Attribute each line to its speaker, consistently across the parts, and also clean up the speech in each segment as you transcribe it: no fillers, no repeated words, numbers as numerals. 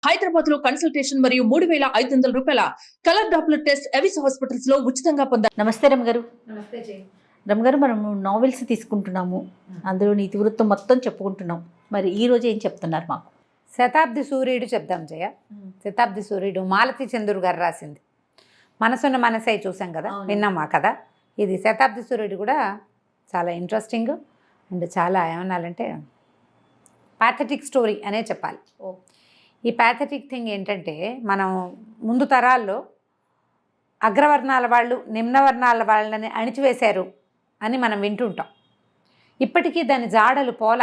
Speaker 1: హైదరాబాద్ లో కన్సల్టేషన్ మరియు 3,500 రూపాయల colour Doppler test Avis hospitals లో ఉచితంగా పొందారు.
Speaker 2: నమస్తే రమ్ గారు.
Speaker 3: నమస్తే జై.
Speaker 2: రమ్ గారు, మనం నావెల్స్ తీసుకుంటున్నాము, అందులో నీతి వృత్తం మొత్తం చెప్పుకుంటున్నాం. మరి ఈ రోజు ఏం చెప్తున్నారు మాకు?
Speaker 3: శతాబ్ది సూర్యుడు చెప్దాం జయ. శతాబ్ది సూర్యుడు మాలతి చంద్రుడు గారు రాసింది. మనసున్న మనసై చూసాం కదా, విన్నామా కదా. ఇది శతాబ్ది సూర్యుడు కూడా చాలా ఇంట్రెస్టింగ్ అండ్ చాలా ఏమనాలంటే ప్యాథటిక్ స్టోరీ అనే చెప్పాలి. ఈ ప్యాథటిక్ థింగ్ ఏంటంటే, మనం ముందు తరాల్లో అగ్రవర్ణాల వాళ్ళు నిమ్నవర్ణాల వాళ్ళని అణిచివేశారు అని మనం వింటుంటాం. ఇప్పటికీ దాని జాడలు పోల.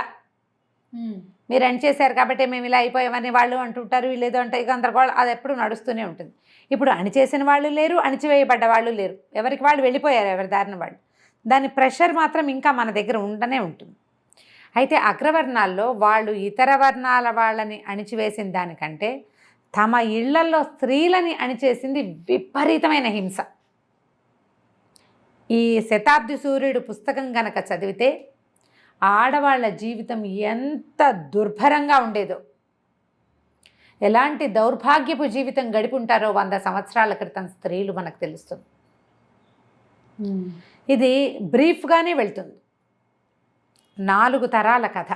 Speaker 3: మీరు అణిచేశారు కాబట్టి మేము ఇలా అయిపోయామని వాళ్ళు అంటుంటారు, వీళ్ళేదో అంటే ఇక గందరగోళం అది ఎప్పుడు నడుస్తూనే ఉంటుంది. ఇప్పుడు అణిచేసిన వాళ్ళు లేరు, అణిచివేయబడ్డ వాళ్ళు లేరు, ఎవరికి వాళ్ళు వెళ్ళిపోయారు, ఎవరి దారిన వాళ్ళు. దాని ప్రెషర్ మాత్రం ఇంకా మన దగ్గర ఉండనే ఉంటుంది. అయితే అగ్రవర్ణాల్లో వాళ్ళు ఇతర వర్ణాల వాళ్ళని అణిచివేసిన దానికంటే తమ ఇళ్లల్లో స్త్రీలని అణిచేసింది విపరీతమైన హింస. ఈ శతాబ్ది సూర్యుడు పుస్తకం గనక చదివితే ఆడవాళ్ళ జీవితం ఎంత దుర్భరంగా ఉండేదో, ఎలాంటి దౌర్భాగ్యపు జీవితం గడిపుంటారో 100 సంవత్సరాల క్రితం స్త్రీలు మనకు తెలుస్తుంది. ఇది బ్రీఫ్గానే వెళ్తుంది. 4 తరాల కథ.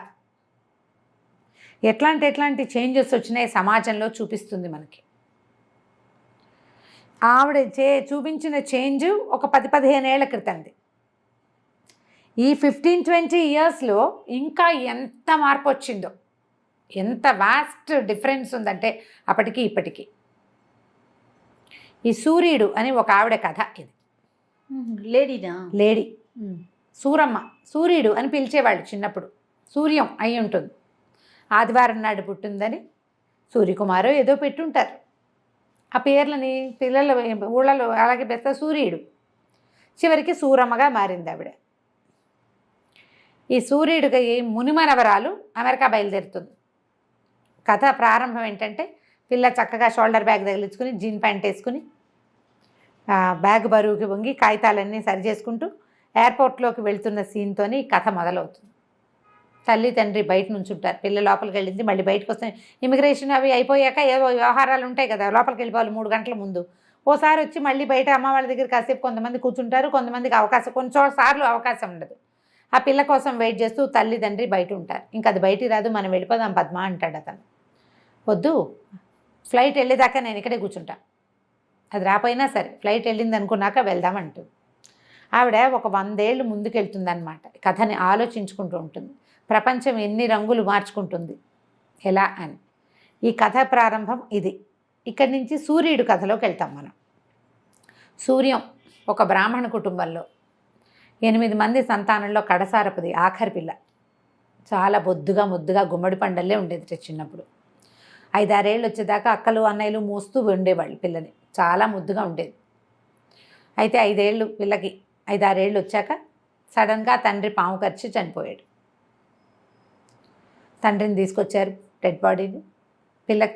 Speaker 3: ఎట్లాంటి చేంజెస్ వచ్చినాయి సమాజంలో చూపిస్తుంది మనకి. ఆవిడ చూపించిన చేంజ్ ఒక 10-15 ఏళ్ల క్రితంది. ఈ 15-20 ఇయర్స్లో ఇంకా ఎంత మార్పు వచ్చిందో, ఎంత వాస్ట్ డిఫరెన్స్ ఉందంటే అప్పటికి ఇప్పటికీ. ఈ సూర్యుడు అని ఒక ఆవిడ కథ. ఇది లేడీ సూరమ్మ. సూర్యుడు అని పిలిచేవాళ్ళు చిన్నప్పుడు. సూర్యం అయి ఉంటుంది. ఆదివారం నాడు పుట్టిందని సూర్యకుమారో ఏదో పెట్టుంటారు. ఆ పేర్లని పిల్లల ఊళ్ళలో అలాగే పెద్ద సూర్యుడు. చివరికి సూరమ్మగా మారింది ఆవిడ. ఈ సూర్యుడికి మునిమనవరాలు అమెరికా బయలుదేరుతుంది. కథ ప్రారంభం ఏంటంటే, పిల్ల చక్కగా షోల్డర్ బ్యాగ్ తగిలించుకుని జీన్ ప్యాంట్ వేసుకుని బ్యాగ్ బరువుకి వంగి కాగితాలన్నీ సరి చేసుకుంటూ ఎయిర్పోర్ట్లోకి వెళ్తున్న సీన్తోని కథ మొదలవుతుంది. తల్లి తండ్రి బయట నుంచి ఉంటారు. పిల్ల లోపలికి వెళ్ళింది, మళ్ళీ బయటకు వస్తే ఇమిగ్రేషన్ అవి అయిపోయాక ఏవో వ్యవహారాలు ఉంటాయి కదా, లోపలికి వెళ్ళిపోవాలి 3 గంటల ముందు. ఓసారి వచ్చి మళ్ళీ బయట అమ్మ వాళ్ళ దగ్గర కాసేపు కొంతమంది కూర్చుంటారు, కొంతమందికి అవకాశం, సార్లు అవకాశం ఉండదు. ఆ పిల్ల కోసం వెయిట్ చేస్తూ తల్లి తండ్రి బయట ఉంటారు. ఇంకా అది బయటికి రాదు, మనం వెళ్ళిపోదాం పద్మ అంటాడు అతను. వద్దు, ఫ్లైట్ వెళ్ళేదాకా నేను ఇక్కడే కూర్చుంటా, అది రాపోయినా సరే ఫ్లైట్ వెళ్ళింది అనుకున్నాక వెళ్దామంటుంది. ఆవిడ ఒక 100 ఏళ్ళు ముందుకెళ్తుందన్నమాట. కథని ఆలోచించుకుంటూ ఉంటుంది. ప్రపంచం ఎన్ని రంగులు మార్చుకుంటుంది ఎలా అని. ఈ కథ ప్రారంభం ఇది. ఇక్కడి నుంచి సూర్యుడు కథలోకి వెళ్తాం మనం. సూర్యం ఒక బ్రాహ్మణ కుటుంబంలో 8 మంది సంతానంలో కడసారపుది, ఆఖరి పిల్ల. చాలా ముద్దుగా గుమ్మడి పండల్లే ఉండేది చిన్నప్పుడు. 5-6 ఏళ్ళు వచ్చేదాకా అక్కలు అన్నయ్యలు మోస్తూ ఉండేవాళ్ళు పిల్లని. చాలా ముద్దుగా ఉండేది. అయితే 5 ఏళ్ళు పిల్లకి, 5-6 ఏళ్ళు వచ్చాక సడన్గా తండ్రి పాము కరిచి చనిపోయాడు. తండ్రిని తీసుకొచ్చారు, డెడ్ బాడీని. పిల్లకి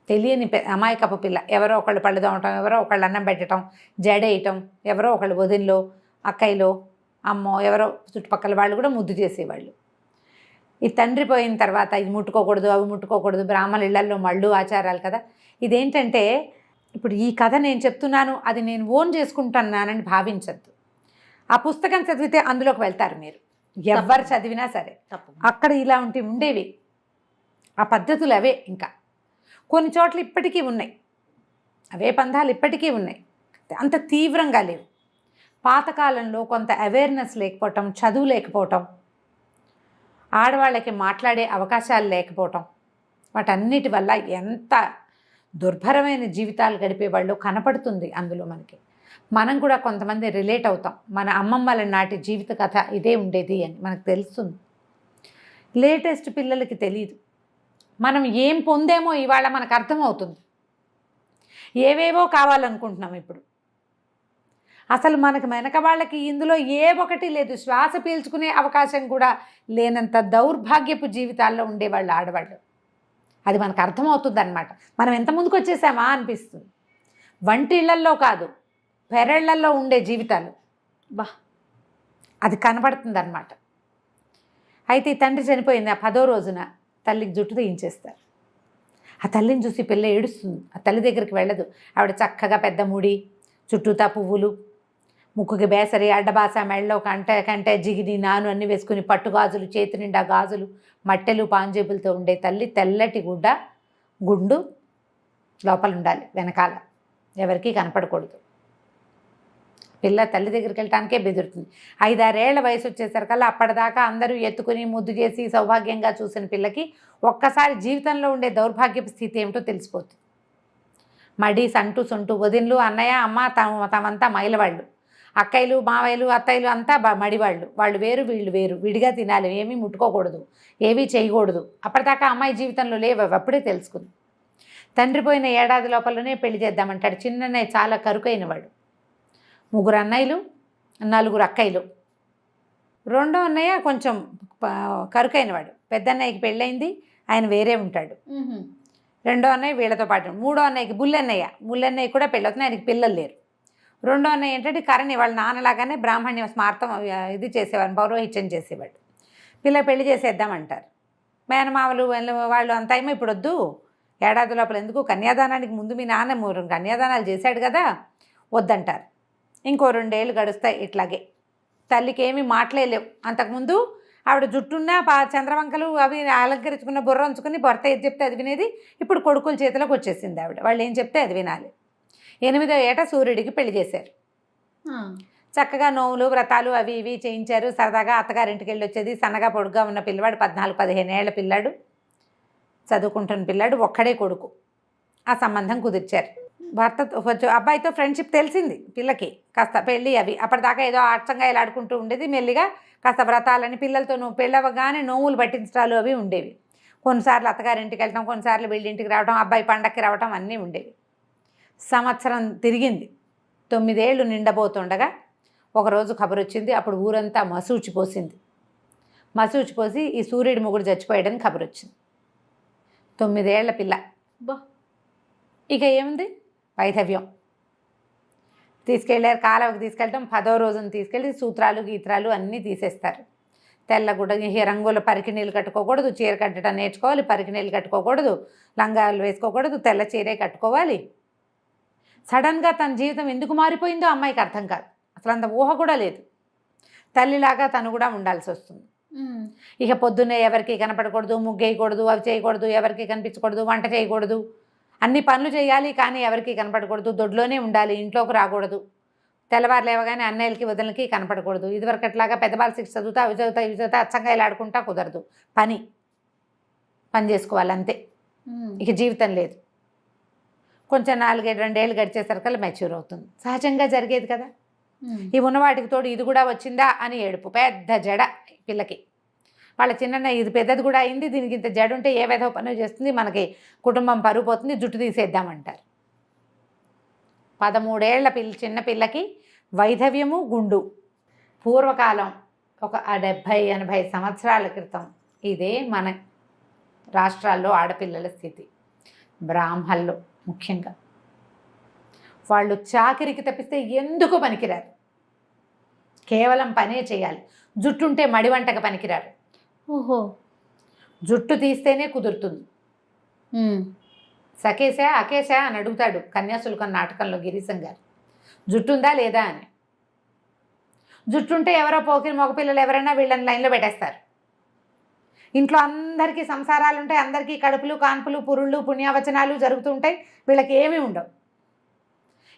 Speaker 3: తెలియని అమాయకపు పిల్ల. ఎవరో ఒకళ్ళు పళ్ళు తోమటం, ఎవరో ఒకళ్ళు అన్నం పెట్టడం, జడేయటం, ఎవరో ఒకళ్ళు వదినలో అక్కయ్యలో అమ్మో ఎవరో చుట్టుపక్కల వాళ్ళు కూడా ముద్దు చేసేవాళ్ళు. ఈ తండ్రి పోయిన తర్వాత ఇది ముట్టుకోకూడదు, అవి ముట్టుకోకూడదు, బ్రాహ్మణ ఇళ్లల్లో మళ్ళు ఆచారాలు కదా. ఇదేంటంటే, ఇప్పుడు ఈ కథ నేను చెప్తున్నాను, అది నేను ఓన్ చేసుకుంటున్నానని భావించద్దు. ఆ పుస్తకం చదివితే అందులోకి వెళ్తారు మీరు, ఎవరు చదివినా సరే. అక్కడ ఇలా ఉండేవి ఆ పద్ధతులు, అవే ఇంకా కొన్ని చోట్ల ఇప్పటికీ ఉన్నాయి. అవే పంథాలు ఇప్పటికీ ఉన్నాయి, అంత తీవ్రంగా లేవు. పాతకాలంలో కొంత అవేర్నెస్ లేకపోవటం, చదువు లేకపోవటం, ఆడవాళ్ళకి మాట్లాడే అవకాశాలు లేకపోవటం, వాటన్నిటి వల్ల ఎంత దుర్భరమైన జీవితాలు గడిపేవాళ్ళు కనపడుతుంది అందులో మనకి. మనం కూడా కొంతమంది రిలేట్ అవుతాం. మన అమ్మమ్మల నాటి జీవిత కథ ఇదే ఉండేది అని మనకు తెలుస్తుంది. లేటెస్ట్ పిల్లలకి తెలియదు. మనం ఏం పొందేమో ఇవాళ మనకు అర్థమవుతుంది. ఏవేవో కావాలనుకుంటున్నాం ఇప్పుడు. అసలు మనకు వెనక వాళ్ళకి ఇందులో ఏ ఒకటి లేదు. శ్వాస పీల్చుకునే అవకాశం కూడా లేనంత దౌర్భాగ్యపు జీవితాల్లో ఉండేవాళ్ళు ఆడవాళ్ళు. అది మనకు అర్థమవుతుంది అన్నమాట. మనం ఎంత ముందుకు వచ్చేసామా అనిపిస్తుంది. వంటిళ్లల్లో కాదు, పెరళ్లల్లో ఉండే జీవితాలు అది కనపడుతుంది అన్నమాట. అయితే తండ్రి చనిపోయింది. ఆ 10వ రోజున తల్లికి జుట్టు తీయించేస్తారు. ఆ తల్లిని చూసి పిల్ల ఏడుస్తుంది. ఆ తల్లి దగ్గరికి వెళ్ళదు. ఆవిడ చక్కగా పెద్ద ముడి, చుట్టూతా పువ్వులు, ముక్కుకి బేసరి, అడ్డబాస, మెళ్ళలో కంటే జిగిని నాను అన్నీ వేసుకుని పట్టు గాజులు, చేతి నిండా గాజులు, మట్టెలు పాంజేబులతో ఉండే తల్లి. తెల్లటి గుండు లోపల ఉండాలి, వెనకాల ఎవరికీ కనపడకూడదు. పిల్ల తల్లి దగ్గరికి వెళ్ళటానికే బెదురుతుంది. 5-6 ఏళ్ల వయసు వచ్చేసరికల్లా అప్పటిదాకా అందరూ ఎత్తుకుని ముద్దు చేసి సౌభాగ్యంగా చూసిన పిల్లకి ఒక్కసారి జీవితంలో ఉండే దౌర్భాగ్యపు స్థితి ఏమిటో తెలిసిపోతుంది. మడి, సంటు, సొంటు, వదిన్లు, అన్నయ్య, అమ్మ తమంతా మైలవాళ్ళు, అక్కయ్యలు, మావయ్యలు, అత్తయ్యలు అంతా మడివాళ్ళు. వాళ్ళు వేరు, వీళ్ళు వేరు, విడిగా తినాలి, ఏమీ ముట్టుకోకూడదు, ఏమీ చేయకూడదు. అప్పటిదాకా అమ్మాయి జీవితంలో లేవు, అప్పుడే తెలుసుకుంది. తండ్రి పోయిన ఏడాది లోపలనే పెళ్లి చేద్దామంటాడు. చిన్నన్నయ్య చాలా కరుకైన వాడు. 3 అన్నయ్యలు, 4 అక్కయ్యలు. రెండో అన్నయ్య కొంచెం కరుకైనవాడు. పెద్ద అన్నయ్యకి పెళ్ళయింది, ఆయన వేరే ఉంటాడు. రెండో అన్నయ్య వీళ్ళతో పాటు. మూడో అన్నయ్యకి ముల్లన్నయ్య కూడా పెళ్ళవుతుంది, ఆయనకి పిల్లలు లేరు. రెండో అన్నయ్య ఏంటంటే కరణి వాళ్ళ నాన్నలాగానే బ్రాహ్మణ్య స్మార్థం ఇది చేసేవాడు, పౌరోహిత్యం చేసేవాడు. పిల్ల పెళ్లి చేసేద్దామంటారు. మేనమావలు వాళ్ళు అంతా ఏమో ఇప్పుడు వద్దు, ఏడాది లోపల ఎందుకు, కన్యాదానానికి ముందు మీ నాన్న 3 కన్యాదానాలు చేశాడు కదా, వద్దంటారు. ఇంకో 2 ఏళ్ళు గడుస్తాయి ఇట్లాగే. తల్లికి ఏమీ మాటలేవు. అంతకుముందు ఆవిడ జుట్టున్న చంద్రవంకలు అవి అలంకరించుకున్న బుర్ర ఉంచుకుని భర్త ఏది చెప్తే అది వినేది. ఇప్పుడు కొడుకుల చేతిలోకి వచ్చేసింది ఆవిడ. వాళ్ళు ఏం చెప్తే అది వినాలి. 8వ ఏట సూర్యుడికి పెళ్లి చేశారు. చక్కగా నోవులు, వ్రతాలు అవి ఇవి చేయించారు. సరదాగా అత్తగారింటికి వెళ్ళి వచ్చేది. సన్నగా పొడుగ్గా ఉన్న పిల్లవాడు, 14-15 ఏళ్ల పిల్లాడు, చదువుకుంటున్న పిల్లాడు, ఒక్కడే కొడుకు. ఆ సంబంధం కుదిర్చారు. భర్త అబ్బాయితో ఫ్రెండ్షిప్ తెలిసింది పిల్లకి. కాస్త పెళ్ళి అవి అప్పటిదాకా ఏదో ఆర్చంగా ఇలా ఆడుకుంటూ ఉండేది. మెల్లిగా కాస్త వ్రతాలని, పిల్లలతో పెళ్ళవగానే నోవులు పట్టించడాలు అవి ఉండేవి. కొన్నిసార్లు అత్తగారింటికి వెళ్ళటం, కొన్నిసార్లు వీళ్ళింటికి రావటం, అబ్బాయి పండక్కి రావటం అన్నీ ఉండేవి. సంవత్సరం తిరిగింది. 9 ఏళ్ళు నిండబోతుండగా ఒకరోజు కబురు వచ్చింది. అప్పుడు ఊరంతా మసూచిపోసింది. మసూచిపోసి ఈ సూర్యుడి మొగుడు చచ్చిపోయాడని కబురు వచ్చింది. 9 ఏళ్ల పిల్ల. ఇక ఏముంది, వైధవ్యం. తీసుకెళ్ళారు, కాలవకి తీసుకెళ్ళటం. 10వ రోజున తీసుకెళ్ళి సూత్రాలు గీత్రాలు అన్నీ తీసేస్తారు. తెల్లగుడ్డ, రంగుల పరికిణీళ్ళు కట్టుకోకూడదు, చీర కట్టడం నేర్చుకోవాలి, పరికిణీళ్ళు కట్టుకోకూడదు, లంగాలు వేసుకోకూడదు, తెల్ల చీరే కట్టుకోవాలి. సడన్గా తన జీవితం ఎందుకు మారిపోయిందో అమ్మాయికి అర్థం కాదు. అసలు అంత ఊహ కూడా లేదు. తల్లిలాగా తను కూడా ఉండాల్సి వస్తుంది. ఇక పొద్దున్నే ఎవరికి కనపడకూడదు, ముగ్గేయకూడదు, అవి చేయకూడదు, ఎవరికి కనిపించకూడదు, వంట చేయకూడదు, అన్ని పనులు చేయాలి, కానీ ఎవరికి కనపడకూడదు, దొడ్లోనే ఉండాలి, ఇంట్లోకి రాకూడదు. తెల్లవారు లేవగానే అన్నయ్యలకి వదినలకి కనపడకూడదు. ఇదివరకు అట్లాగా పెద్దవాళ్ళు 6 చదువుతా అవి చదువుతా అచ్చంగా ఇలా ఆడుకుంటా కుదరదు. పని చేసుకోవాలి అంతే. ఇక జీవితం లేదు. కొంచెం 4-2 ఏళ్ళు గడిచేసరికల్లా మెచ్యూర్ అవుతుంది. సహజంగా జరిగేది కదా. ఈ ఉన్న వాటికి తోడు ఇది కూడా వచ్చిందా అని ఏడుపు. పెద్ద జడ పిల్లకి. వాళ్ళ చిన్న ఇది పెద్దది కూడా అయింది, దీనికి ఇంత జడ ఉంటే ఏ విధవ పని చేస్తుంది, మనకి కుటుంబం పరుగు పోతుంది, జుట్టు తీసేద్దామంటారు. 13 ఏళ్ల చిన్న పిల్లకి వైధవ్యము, గుండు. పూర్వకాలం ఒక 70-80 సంవత్సరాల క్రితం ఇదే మన రాష్ట్రాల్లో ఆడపిల్లల స్థితి. బ్రాహ్మణులు ముఖ్యంగా వాళ్ళు చాకిరికి తప్పిస్తే ఎందుకు పనికిరారు. కేవలం పనే చేయాలి. జుట్టుంటే మడివంటకు పనికిరారు.
Speaker 2: ఓహో,
Speaker 3: జుట్టు తీస్తేనే కుదురుతుంది. సకేశా అకేశా అని అడుగుతాడు కన్యాశుల్కం నాటకంలో గిరీశం గారు. జుట్టుందా లేదా అని. జుట్టుంటే ఎవరో పోకిరి మగపిల్లలు ఎవరైనా వీళ్ళని లైన్లో పెట్టేస్తారు. ఇంట్లో అందరికీ సంసారాలు ఉంటాయి, అందరికీ కడుపులు, కాన్పులు, పురుళ్ళు, పుణ్యావచనాలు జరుగుతుంటాయి. వీళ్ళకి ఏమీ ఉండవు.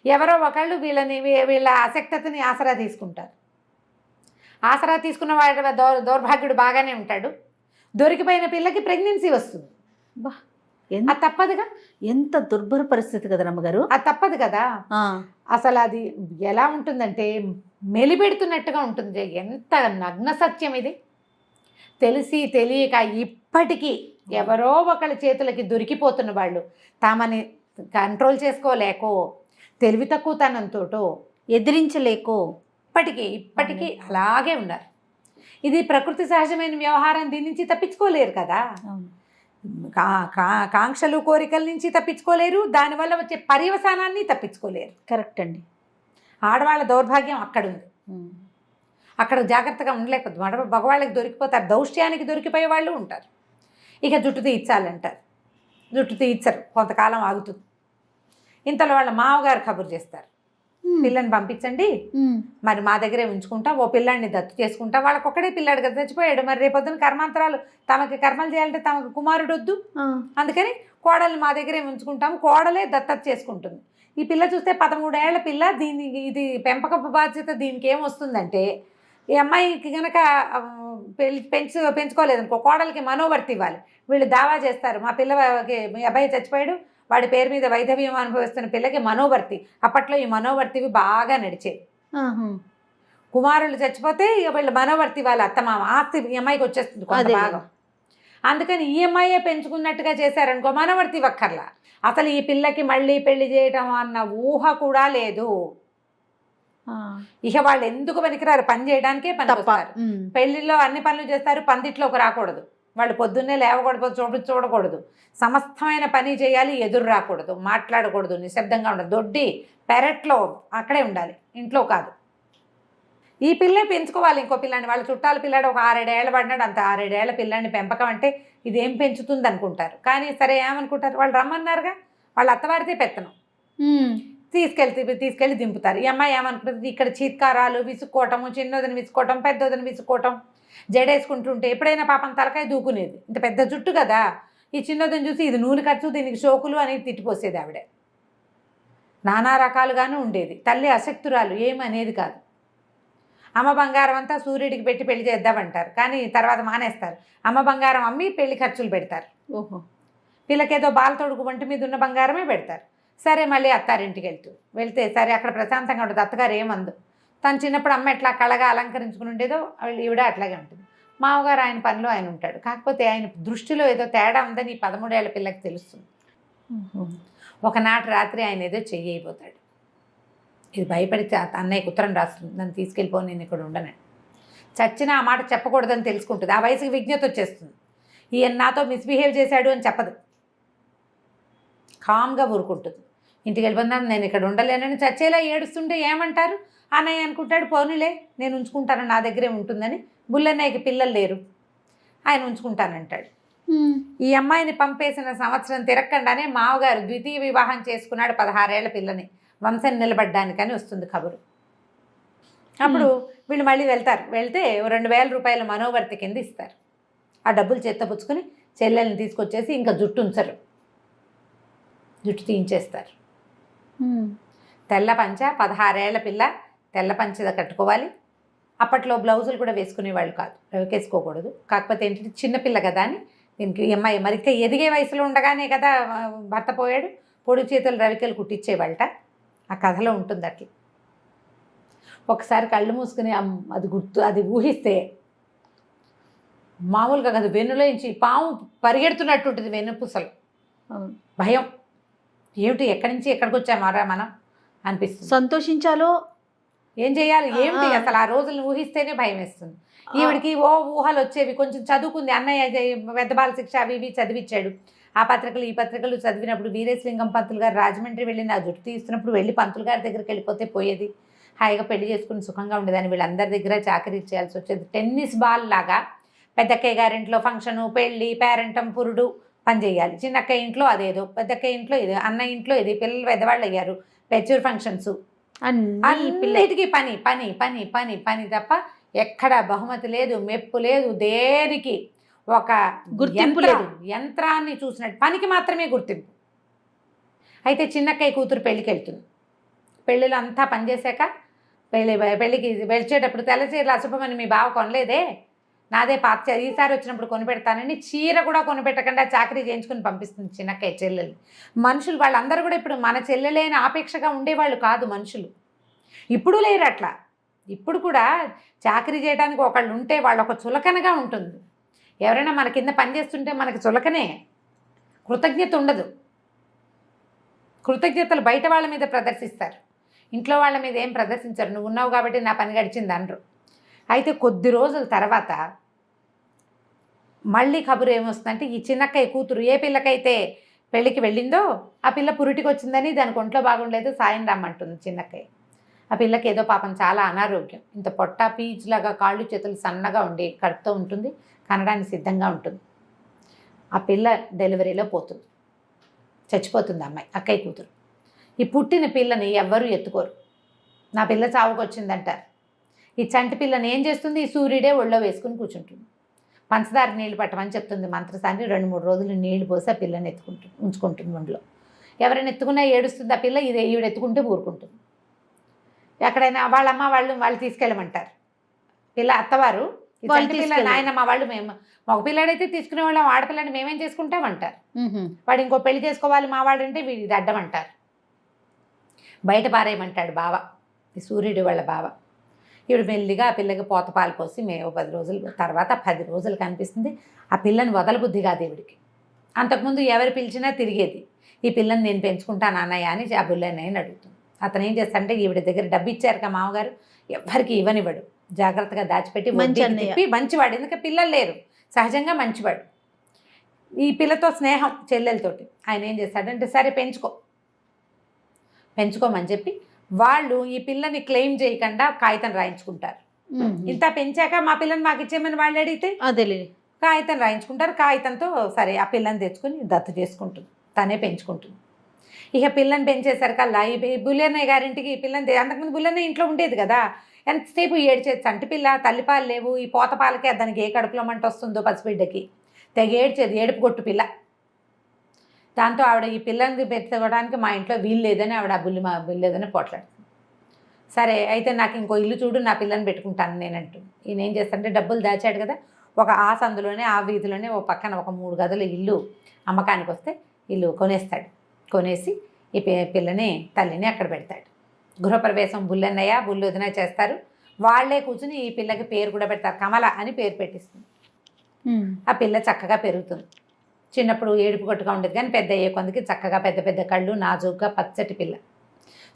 Speaker 3: ఎవరో ఒకళ్ళు వీళ్ళ ఆసక్తతని ఆసరా తీసుకుంటారు. ఆసరా తీసుకున్న వాడి దౌర్భాగ్యుడు బాగానే ఉంటాడు. దొరికిపోయిన పిల్లకి ప్రెగ్నెన్సీ వస్తుంది. అది తప్పదుగా.
Speaker 2: ఎంత దుర్భర పరిస్థితి కదా రమ్మగారు.
Speaker 3: అది తప్పదు కదా. అసలు అది ఎలా ఉంటుందంటే మెలిపెడుతున్నట్టుగా ఉంటుంది. ఎంత నగ్న సత్యం ఇది. తెలిసి తెలియక ఇప్పటికీ ఎవరో ఒకళ్ళ చేతులకి దొరికిపోతున్న వాళ్ళు తామని కంట్రోల్ చేసుకోలేకో, తెలివి తక్కువతనంతోటో,
Speaker 2: ఎదిరించలేకో
Speaker 3: ఇప్పటికీ అలాగే ఉన్నారు. ఇది ప్రకృతి సహజమైన వ్యవహారం. దీని నుంచి తప్పించుకోలేరు కదా. కాంక్షలు, కోరికల నుంచి తప్పించుకోలేరు. దానివల్ల వచ్చే పర్యవసానాన్ని తప్పించుకోలేరు.
Speaker 2: కరెక్ట్ అండి.
Speaker 3: ఆడవాళ్ళ దౌర్భాగ్యం అక్కడుంది. అక్కడ జాగ్రత్తగా ఉండలేకపోతే మగవాళ్ళకి దొరికిపోతారు. దౌష్ట్యానికి దొరికిపోయే వాళ్ళు ఉంటారు. ఇక జుట్టు తీయించాలంటారు. జుట్టు తీర్చరు, కొంతకాలం ఆగుతుంది. ఇంతలో వాళ్ళ మామగారు కబురు చేస్తారు, పిల్లని పంపించండి, మరి మా దగ్గరే ఉంచుకుంటా, ఓ పిల్లాడిని దత్తు చేసుకుంటా. వాళ్ళకి ఒక్కడే పిల్లాడు కదా, చచ్చిపోయాడు. మరి రేపొద్దున కర్మాంతరాలు తమకి కర్మలు చేయాలంటే తమకు కుమారుడు వద్దు. అందుకని కోడల్ని మా దగ్గరే ఉంచుకుంటాము, కోడలే దత్తత చేసుకుంటుంది. ఈ పిల్ల చూస్తే 13 ఏళ్ల పిల్ల, దీనికి ఇది పెంపకపు బాధ్యత దీనికి ఏమొస్తుందంటే, ఈ అమ్మాయికి కనుక పెంచుకోలేదనుకో, కోడలికి మనోవర్తి ఇవ్వాలి. వీళ్ళు దావా చేస్తారు, మా పిల్లకి మీ అబ్బాయి చచ్చిపోయాడు, వాడి పేరు మీద వైధవ్యం అనుభవిస్తున్న పిల్లకి మనోవర్తి. అప్పట్లో ఈ మనోవర్తివి బాగా నడిచేది. కుమారులు చచ్చిపోతే ఇక వీళ్ళు మనోవర్తి వాళ్ళ అత్తమామ ఆస్తి ఈ అమ్మాయికి వచ్చేస్తుంది కొంత భాగం. అందుకని ఈ అమ్మాయే పెంచుకున్నట్టుగా చేశారనుకో, మనోవర్తి వక్కర్లా. అసలు ఈ పిల్లకి మళ్ళీ పెళ్లి చేయటం అన్న ఊహ కూడా లేదు. ఇక వాళ్ళు ఎందుకు పనికిరారు, పని చేయడానికే పనికొస్తారు. పెళ్లిలో అన్ని పనులు చేస్తారు, పందిట్లోకి రాకూడదు. వాళ్ళు పొద్దున్నే లేవకూడదు, చూడకూడదు, సమస్తమైన పని చేయాలి, ఎదురు రాకూడదు, మాట్లాడకూడదు, నిశ్శబ్దంగా ఉండదు, దొడ్డి పెరట్లో అక్కడే ఉండాలి, ఇంట్లో కాదు. ఈ పిల్లే పెంచుకోవాలి ఇంకో పిల్లాన్ని. వాళ్ళ చుట్టాల పిల్లాడు ఒక 6-7 ఏళ్ళ పడినాడు, అంత 6-7 ఏళ్ల పిల్లాన్ని పెంపకం అంటే ఇదేం పెంచుతుంది అనుకుంటారు. కానీ సరే ఏమనుకుంటారు, వాళ్ళు రమ్మన్నారుగా, వాళ్ళ అత్తవారితే పెత్తనం, తీసుకెళ్ళి దింపుతారు. ఈ అమ్మాయి ఏమనుకుంటుంది, ఇక్కడ చీత్కారాలు, విసుక్కోవటము, చిన్నదని విసుకోవటం, పెద్దదని విసుకోవటం, జడేసుకుంటుంటే ఎప్పుడైనా పాపం తలకాయ దూకునేది. ఇంత పెద్ద జుట్టు కదా, ఈ చిన్నదని చూసి ఇది నూనె ఖర్చు, దీనికి షోకులు అని తిట్టిపోసేది ఆవిడ. నానా రకాలుగానే ఉండేది. తల్లి అశక్తురాలు, ఏమనేది కాదు. అమ్మ బంగారం అంతా సూర్యుడికి పెట్టి పెళ్లి చేద్దామంటారు, కానీ తర్వాత మానేస్తారు. అమ్మ బంగారం అమ్మి పెళ్లి ఖర్చులు పెడతారు. పిల్లకేదో బాల తొడుగు వంటి మీద ఉన్న బంగారమే పెడతారు. సరే మళ్ళీ అత్తారింటికి వెళ్తే సరే అక్కడ ప్రశాంతంగా ఉంటుంది. అత్తగారు ఏమందు, తను చిన్నప్పుడు అమ్మ ఎట్లా కళగా అలంకరించుకుని ఉండేదో ఈవిడ అట్లాగే ఉంటుంది. మామగారు ఆయన పనిలో ఆయన ఉంటాడు. కాకపోతే ఆయన దృష్టిలో ఏదో తేడా ఉందని ఈ 13 ఏళ్ల పిల్లకి తెలుస్తుంది. ఒకనాటి రాత్రి ఆయన ఏదో చెయ్యిపోతాడు. ఇది భయపడి అన్నయ్యకు ఉత్తరం రాస్తుంది, నన్ను తీసుకెళ్ళిపో, నేను ఇక్కడ ఉండను. చచ్చిన ఆ మాట చెప్పకూడదని తెలుసుకుంటుంది. ఆ వయసుకి విజ్ఞత వచ్చేస్తుంది. ఈయన నాతో మిస్బిహేవ్ చేశాడు అని చెప్పదు, కామ్గా ఊరుకుంటుంది. ఇంటికి వెళ్ళిపోతున్నాను, నేను ఇక్కడ ఉండలేనని చచ్చేలా ఏడుస్తుంటే ఏమంటారు, అన్నయ్య అనుకుంటాడు, పోనీలే నేను ఉంచుకుంటాను, నా దగ్గరే ఉంటుందని. బుల్లన్నయ్యకి పిల్లలు లేరు, ఆయన ఉంచుకుంటానంటాడు. ఈ అమ్మాయిని పంపేసిన సంవత్సరం తిరగకుండానే మావగారు ద్వితీయ వివాహం చేసుకున్నాడు 16 ఏళ్ల పిల్లని, వంశం నిలబడ్డానికని వస్తుంది కబురు. అప్పుడు వీళ్ళు మళ్ళీ వెళ్తే 2000 రూపాయల మనోవర్తి కింద ఇస్తారు. ఆ డబ్బులు చేత్తపుచ్చుకొని చెల్లెల్ని తీసుకొచ్చేసి ఇంకా జుట్టు ఉంచరు, జుట్టు తీయించేస్తారు. తెల్ల పంచ, 16 ఏళ్ల పిల్ల తెల్ల పంచ కట్టుకోవాలి. అప్పట్లో బ్లౌజులు కూడా వేసుకునేవాళ్ళు కాదు, వేసుకోకూడదు. కాకపోతే ఏంటంటే చిన్నపిల్ల కదా అని దీనికి అమ్మాయి మరి ఇంకా ఎదిగే వయసులో ఉండగానే కదా భర్త పోయాడు, పొడుగు చేతులు రవికలు కుట్టించేవాళ్ళట. ఆ కథలో ఉంటుంది అట్లా. ఒకసారి కళ్ళు మూసుకుని అది ఊహిస్తే మామూలుగా కదా, వెన్నులోంచి పాము పరిగెడుతున్నట్టు ఉంటుంది, వెన్నుపూసలు. భయం, ఏమిటి ఎక్కడి నుంచి ఎక్కడికి వచ్చామారా మనం అనిపిస్తుంది.
Speaker 2: సంతోషించాలో
Speaker 3: ఏం చేయాలి ఏమిటి అసలు, ఆ రోజులను ఊహిస్తేనే భయం వేస్తుంది. ఈవిడికి ఊహలు వచ్చేవి. కొంచెం చదువుకుంది, అన్నయ్య పెద్ద బాల శిక్ష అవి ఇవి చదివించాడు. ఆ పత్రికలు ఈ పత్రికలు చదివినప్పుడు వీరేశలింగం పంతులు గారు రాజమండ్రి వెళ్ళి నా జుట్టు తీస్తున్నప్పుడు వెళ్ళి పంతులు గారి దగ్గరికి వెళ్ళిపోతే పోయేది. హాయిగా పెళ్లి చేసుకుని సుఖంగా ఉండేదాన్ని. వీళ్ళందరి దగ్గర చాకరీ చేయాల్సి వచ్చేది. టెన్నిస్ బాల్ లాగా పెద్దక్కయ్య గారింట్లో ఫంక్షను, పెళ్ళి, పేరెంటం, పురుడు పని చేయాలి. చిన్నక్కయ్య ఇంట్లో అదేదో, పెద్దక్కయ్య ఇంట్లో ఇది, అన్న ఇంట్లో ఇది, పిల్లలు పెద్దవాళ్ళు అయ్యారు, మెచ్యూర్ ఫంక్షన్స్, అన్నిటికీ పని పని పని పని పని తప్ప ఎక్కడ బహుమతి లేదు, మెప్పు లేదు, దేనికి ఒక గుర్తింపు లేదు. యంత్రాన్ని చూసినట్టు పనికి మాత్రమే గుర్తింపు. అయితే చిన్నక్కయ్య కూతురు పెళ్ళికి వెళ్తుంది. పెళ్ళిలో అంతా పనిచేశాక పెళ్ళికి వెళ్ళేటప్పుడు తెల్ల చీరలు అశుభమని మీ బావ కొనలేదే, నాదే పాత చీర, ఈసారి వచ్చినప్పుడు కొనిపెడతానని చీర కూడా కొనిపెట్టకుండా చాకరీ చేయించుకుని పంపిస్తుంది చిన్నక్కయ్య చెల్లెలు. మనుషులు వాళ్ళందరూ కూడా ఇప్పుడు మన చెల్లెలేని ఆపేక్షగా ఉండేవాళ్ళు కాదు మనుషులు. ఇప్పుడు లేరు అట్లా. ఇప్పుడు కూడా చాకరీ చేయడానికి ఒకళ్ళు ఉంటే వాళ్ళు ఒక చులకనగా ఉంటుంది. ఎవరైనా మన కింద పనిచేస్తుంటే మనకి చులకనే, కృతజ్ఞత ఉండదు. కృతజ్ఞతలు బయట వాళ్ళ మీద ప్రదర్శిస్తారు, ఇంట్లో వాళ్ళ మీద ఏం ప్రదర్శించరు. నువ్వు ఉన్నావు కాబట్టి నా పని గడిచింది అనరు. అయితే కొద్ది రోజుల తర్వాత మళ్ళీ కబురు ఏమొస్తుందంటే, ఈ చిన్నక్కయ్య కూతురు ఏ పిల్లకైతే పెళ్ళికి వెళ్ళిందో ఆ పిల్ల పురిటికి వచ్చిందని దానికి ఒంట్లో బాగుండలేదు, సాయం రమ్మంటుంది చిన్నక్కయ్య. ఆ పిల్లకి ఏదో పాపం చాలా అనారోగ్యం, ఇంత పొట్ట పీచులాగా కాళ్ళు చేతులు సన్నగా ఉండి కడుపుతో ఉంటుంది, కనడానికి సిద్ధంగా ఉంటుంది. ఆ పిల్ల డెలివరీలో పోతుంది. చచ్చిపోతుంది అమ్మాయి, అక్కయ్య కూతురు. ఈ పుట్టిన పిల్లని ఎవ్వరూ ఎత్తుకోరు. నా పిల్ల చావుకు వచ్చిందంటారు. ఈ చంటి పిల్లని ఏం చేస్తుంది? ఈ సూర్యుడే ఒళ్ళో వేసుకుని కూర్చుంటుంది. పంచదార నీళ్ళు పట్టమని చెప్తుంది మంత్రసాన్ని. 2-3 రోజులు నీళ్లు పోసి ఆ పిల్లని ఉంచుకుంటుంది ఒంట్లో. ఎవరైనా ఎత్తుకున్నా ఏడుస్తుంది ఆ పిల్ల, ఇది ఈవిడ ఎత్తుకుంటే ఊరుకుంటుంది. ఎక్కడైనా వాళ్ళ అమ్మ వాళ్ళు తీసుకెళ్ళమంటారు. పిల్ల అత్తవారు ఈ చంటి పిల్ల నాయనమ్మ వాళ్ళు, మేము మగ పిల్లాడైతే తీసుకునే వాళ్ళం, ఆడపిల్లని మేమేం చేసుకుంటామంటారు. వాడు ఇంకో పెళ్లి చేసుకోవాలి మా వాడంటే వీడి అడ్డం అంటారు. బయట పారేయమంటాడు బావ, ఈ సూర్యుడు వాళ్ళ బావ. ఈవిడ మెల్లిగా ఆ పిల్లకి పోత పాలు పోసి 10 రోజుల తర్వాత 10 రోజులు కనిపిస్తుంది. ఆ పిల్లని వదలబుద్ధి కాదు ఈవిడికి. అంతకుముందు ఎవరు పిలిచినా తిరిగేది. ఈ పిల్లని నేను పెంచుకుంటాను అన్నయ్య అని ఆ బుల్లన్నయ్యని అడుగుతుంది. అతను ఏం చేస్తాడంటే ఈవిడ దగ్గర డబ్బు ఇచ్చారు కదా మామగారు, ఎవ్వరికి ఇవ్వనివ్వడు, జాగ్రత్తగా దాచిపెట్టి తిప్పి మంచివాడు. ఎందుకంటే పిల్లలు లేరు, సహజంగా మంచివాడు. ఈ పిల్లతో స్నేహం చెల్లెలతోటి. ఆయన ఏం చేస్తాడంటే సరే పెంచుకోమని చెప్పి వాళ్ళు ఈ పిల్లని క్లెయిమ్ చేయకుండా కాగితం రాయించుకుంటారు. ఇంత పెంచాక మా పిల్లని మాకు ఇచ్చేయమని వాళ్ళు అడిగితే
Speaker 2: అదేలే
Speaker 3: కాగితం రాయించుకుంటారు. కాగితంతో సరే ఆ పిల్లని తెచ్చుకుని దత్తు చేసుకుంటుంది, తనే పెంచుకుంటుంది. ఇక పిల్లని పెంచేసరికల్లా ఈ బుల్లన్నయ్య గారింటికి పిల్లని, అంతకుముందు బుల్లన్నయ్య ఇంట్లో ఉండేది కదా, ఎంతసేపు ఏడ్చేది. చంటి పిల్ల, తల్లిపాలు లేవు, ఈ పోతపాలకే దానికి ఏ కడుపులో మంట వస్తుందో పసిబిడ్డకి, తెగ ఏడ్చేది, ఏడుపు కొట్టు పిల్ల. దాంతో ఆవిడ ఈ పిల్లని పెట్టుకోవడానికి మా ఇంట్లో వీలు లేదని ఆవిడ వీలు లేదని పోట్లాడుతుంది. సరే అయితే నాకు ఇంకో ఇల్లు చూడు, నా పిల్లని పెట్టుకుంటాను నేనంటూ. ఈయన ఏం చేస్తాడంటే డబ్బులు దాచాడు కదా, ఒక ఆ సందులోనే ఆ వీధిలోనే ఓ పక్కన ఒక 3 గదుల ఇల్లు అమ్మకానికి వస్తే ఇల్లు కొనేస్తాడు. కొనేసి ఈ పిల్లని తల్లిని అక్కడ పెడతాడు. గృహప్రవేశం బుల్లన్నయ్య బుల్లొదిన చేస్తారు. వాళ్లే కూర్చుని ఈ పిల్లకి పేరు కూడా పెడతారు, కమల అని పేరు పెట్టిస్తుంది. ఆ పిల్ల చక్కగా పెరుగుతుంది. చిన్నప్పుడు ఏడుపు కొట్టుగా ఉండేది, కానీ పెద్ద అయ్యే కొందికి చక్కగా పెద్ద పెద్ద కళ్ళు, నాజుగ్గా పచ్చటి పిల్ల.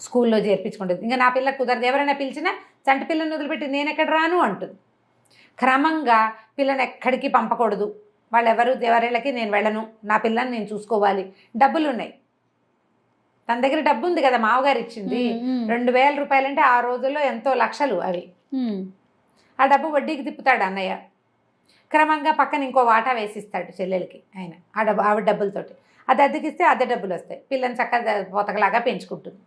Speaker 3: స్కూల్లో చేర్పించుకుంటుంది. ఇంకా నా పిల్ల కుదరదు, ఎవరైనా పిలిచినా చంటి పిల్లని వదిలిపెట్టి నేను ఎక్కడ రాను అంటుంది. క్రమంగా పిల్లని ఎక్కడికి పంపకూడదు, వాళ్ళెవరు దేవరేళ్ళకి నేను వెళ్ళను, నా పిల్లని నేను చూసుకోవాలి. డబ్బులు ఉన్నాయి, తన దగ్గర డబ్బు ఉంది కదా, మావగారు ఇచ్చింది 2000 రూపాయలంటే ఆ రోజుల్లో ఎంతో లక్షలు అవి. ఆ డబ్బు వడ్డీకి తిప్పుతాడు అన్నయ్య. క్రమంగా పక్కన ఇంకో వాటా వేసిస్తాడు చెల్లెలకి ఆయన, ఆవిడ డబ్బులతోటి. అది అద్దెకిస్తే అద్దె డబ్బులు వస్తాయి. పిల్లని చక్కగా పోతకలాగా పెంచుకుంటుంది.